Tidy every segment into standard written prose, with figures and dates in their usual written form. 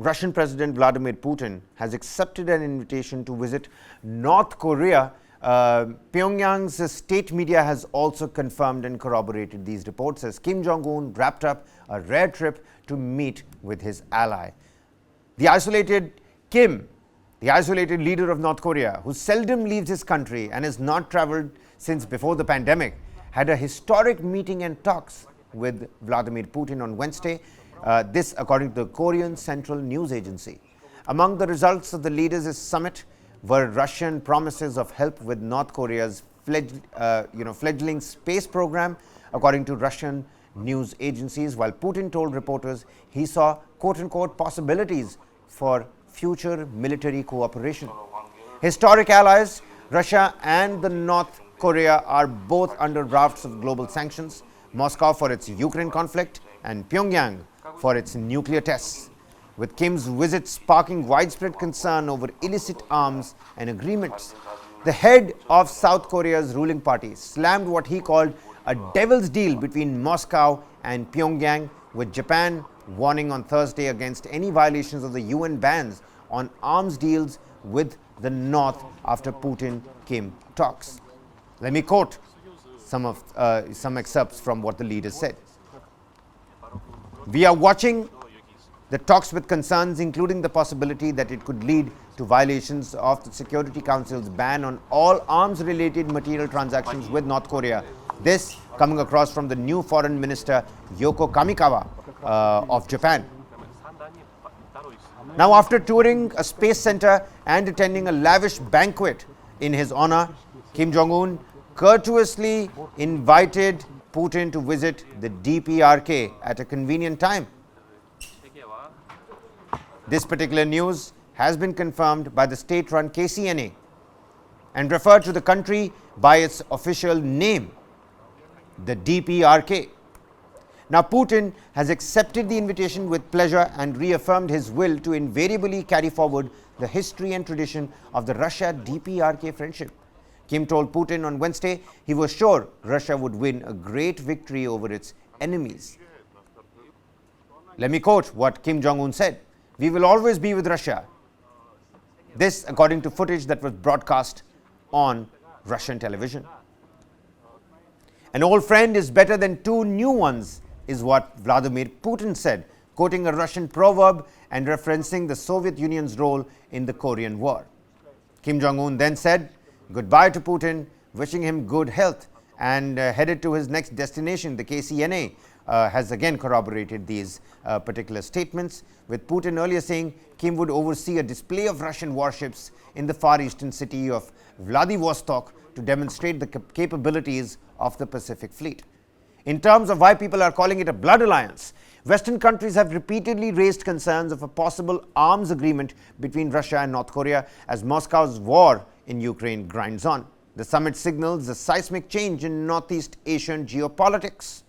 Russian President Vladimir Putin has accepted an invitation to visit North Korea. Pyongyang's state media has also confirmed and corroborated these reports as Kim Jong-un wrapped up a rare trip to meet with his ally. The isolated leader of North Korea, who seldom leaves his country and has not traveled since before the pandemic, had a historic meeting and talks with Vladimir Putin on Wednesday. This according to the Korean Central News Agency. Among the results of the leaders' summit were Russian promises of help with North Korea's fledgling space program, according to Russian news agencies, while Putin told reporters he saw quote-unquote possibilities for future military cooperation. Historic allies, Russia and the North Korea are both under drafts of global sanctions, Moscow for its Ukraine conflict and Pyongyang for its nuclear tests, with Kim's visit sparking widespread concern over illicit arms and agreements. The head of South Korea's ruling party slammed what he called a devil's deal between Moscow and Pyongyang, with Japan warning on Thursday against any violations of the UN bans on arms deals with the North after Putin-Kim talks. Let me quote some excerpts from what the leaders said. "We are watching the talks with concerns, including the possibility that it could lead to violations of the Security Council's ban on all arms-related material transactions with North Korea." This coming across from the new Foreign Minister Yoko Kamikawa of Japan. Now, after touring a space center and attending a lavish banquet in his honor, Kim Jong-un courteously invited Putin to visit the DPRK at a convenient time. This particular news has been confirmed by the state-run KCNA and referred to the country by its official name, the DPRK. Now, Putin has accepted the invitation with pleasure and reaffirmed his will to invariably carry forward the history and tradition of the Russia-DPRK friendship. Kim told Putin on Wednesday he was sure Russia would win a great victory over its enemies. Let me quote what Kim Jong-un said. "We will always be with Russia." This according to footage that was broadcast on Russian television. "An old friend is better than two new ones," is what Vladimir Putin said, quoting a Russian proverb and referencing the Soviet Union's role in the Korean War. Kim Jong-un then said goodbye to Putin, wishing him good health, and headed to his next destination. The KCNA has again corroborated these particular statements, with Putin earlier saying Kim would oversee a display of Russian warships in the far eastern city of Vladivostok to demonstrate the capabilities of the Pacific Fleet. In terms of why people are calling it a blood alliance, Western countries have repeatedly raised concerns of a possible arms agreement between Russia and North Korea as Moscow's war in Ukraine grinds on. The summit signals a seismic change in Northeast Asian geopolitics.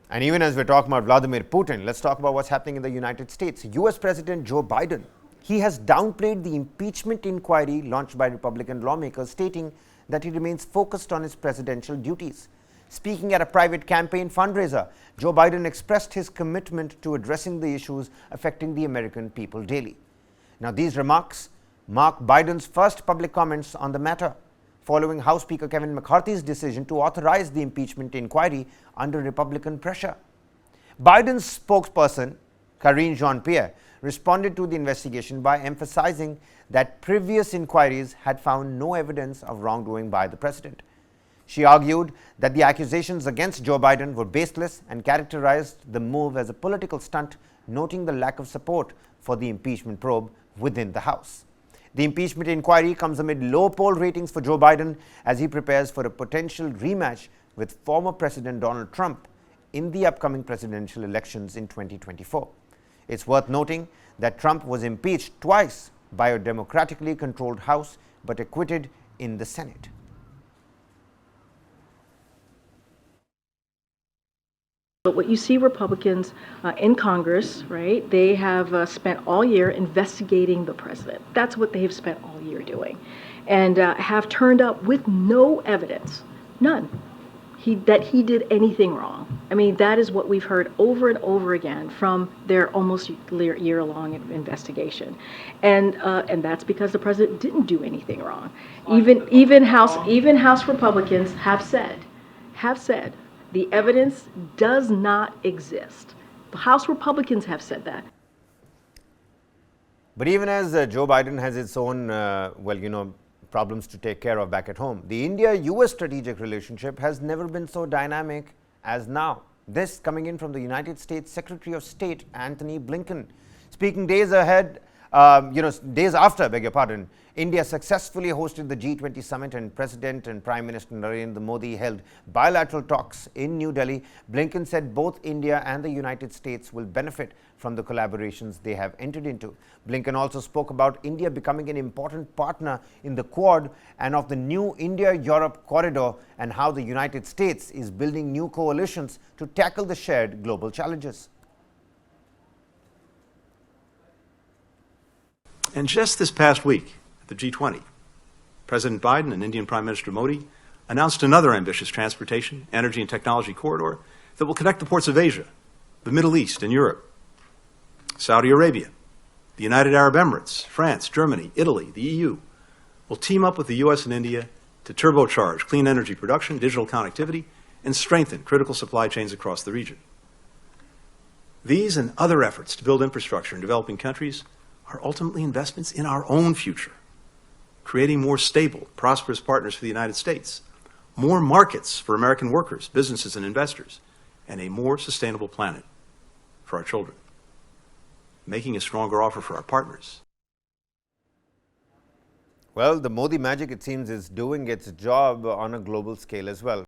And even as we're talking about Vladimir Putin, let's talk about what's happening in the United States. US President Joe Biden, he has downplayed the impeachment inquiry launched by Republican lawmakers, stating that he remains focused on his presidential duties. Speaking at a private campaign fundraiser, Joe Biden expressed his commitment to addressing the issues affecting the American people daily. Now, these remarks mark Biden's first public comments on the matter, following House Speaker Kevin McCarthy's decision to authorize the impeachment inquiry under Republican pressure. Biden's spokesperson, Karine Jean-Pierre, responded to the investigation by emphasizing that previous inquiries had found no evidence of wrongdoing by the president. She argued that the accusations against Joe Biden were baseless and characterized the move as a political stunt, noting the lack of support for the impeachment probe within the House. The impeachment inquiry comes amid low poll ratings for Joe Biden as he prepares for a potential rematch with former President Donald Trump in the upcoming presidential elections in 2024. It's worth noting that Trump was impeached twice by a democratically controlled House but acquitted in the Senate. But what you see Republicans in Congress, right, they have spent all year investigating the president. That's what they have spent all year doing. And have turned up with no evidence, none, that he did anything wrong. I mean, that is what we've heard over and over again from their almost year-long investigation. And that's because the president didn't do anything wrong. Even House Republicans have said, the evidence does not exist. The House Republicans have said that. But even as Joe Biden has its own, problems to take care of back at home, the India-US strategic relationship has never been so dynamic as now. This coming in from the United States Secretary of State Antony Blinken, speaking days after, beg your pardon, India successfully hosted the G20 summit and President and Prime Minister Narendra Modi held bilateral talks in New Delhi. Blinken said both India and the United States will benefit from the collaborations they have entered into. Blinken also spoke about India becoming an important partner in the Quad and of the new India-Europe corridor and how the United States is building new coalitions to tackle the shared global challenges. And just this past week, at the G20, President Biden and Indian Prime Minister Modi announced another ambitious transportation, energy, and technology corridor that will connect the ports of Asia, the Middle East, and Europe. Saudi Arabia, the United Arab Emirates, France, Germany, Italy, the EU will team up with the US and India to turbocharge clean energy production, digital connectivity, and strengthen critical supply chains across the region. These and other efforts to build infrastructure in developing countries are ultimately investments in our own future, creating more stable, prosperous partners for the United States, more markets for American workers, businesses, and investors, and a more sustainable planet for our children, making a stronger offer for our partners. Well, the Modi magic, it seems, is doing its job on a global scale as well.